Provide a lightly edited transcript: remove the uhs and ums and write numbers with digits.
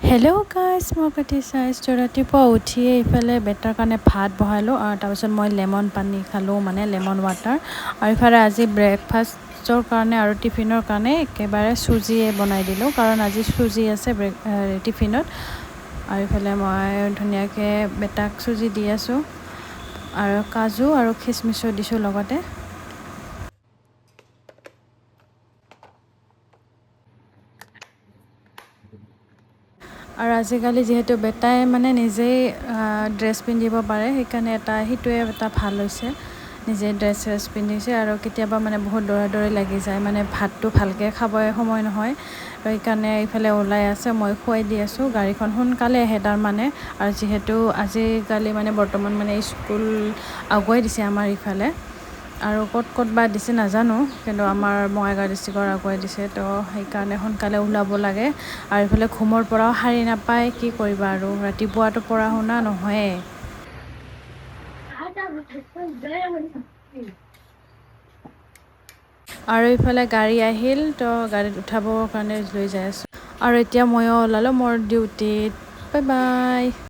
Hello' guys, মই পাতিছা ৰাতিপুৱা উঠিয়ে ইফালে বেটাৰ কাৰণে ভাত বহালোঁ আৰু তাৰপিছত মই লেমন পানী খালোঁ, মানে লেমন ৱাটাৰ। আৰু ইফালে আজি ব্ৰেকফাষ্টৰ কাৰণে আৰু টিফিনৰ কাৰণে একেবাৰে চুজিয়ে বনাই দিলোঁ, কাৰণ আজি চুজি আছে টিফিনত। আৰু ইফালে মই ধুনীয়াকৈ বেটাক চুজি দি আছোঁ আৰু কাজু আৰু খিচমিচো দিছোঁ লগতে। আৰু আজিকালি যিহেতু বেটাই মানে নিজেই ড্ৰেছ পিন্ধিব পাৰে, সেইকাৰণে সেইটোৱে এটা ভাল হৈছে, নিজে ড্ৰেছ পিন্ধিছে। আৰু কেতিয়াবা মানে বহুত দৌৰা লাগি যায়, মানে ভাতটো ভালকৈ খাবই সময় নহয়, সেইকাৰণে এইফালে ওলাই আছে, মই খুৱাই দি আছোঁ। গাড়ীখন সোনকালে আহে তাৰমানে, আৰু যিহেতু আজিকালি মানে বৰ্তমান মানে স্কুল আগুৱাই দিছে আমাৰ ইফালে, আৰু ক'ত বা দিছে নাজানো, কিন্তু আমাৰ বঙাইগাঁও ডিষ্ট্ৰিক্টৰ আগুৱাই দিছে, তো সেইকাৰণে সোনকালে ওলাব লাগে। আৰু ইফালে ঘুমৰ পৰাও সাৰি নাপায়, কি কৰিবা আৰু ৰাতিপুৱাতো পঢ়া শুনা নহয়েই। আৰু ইফালে গাড়ী আহিল, তো গাড়ীত উঠাবৰ কাৰণে লৈ যাই আছোঁ। আৰু এতিয়া ময়ো ওলালোঁ মোৰ ডিউটিত। Bye bye.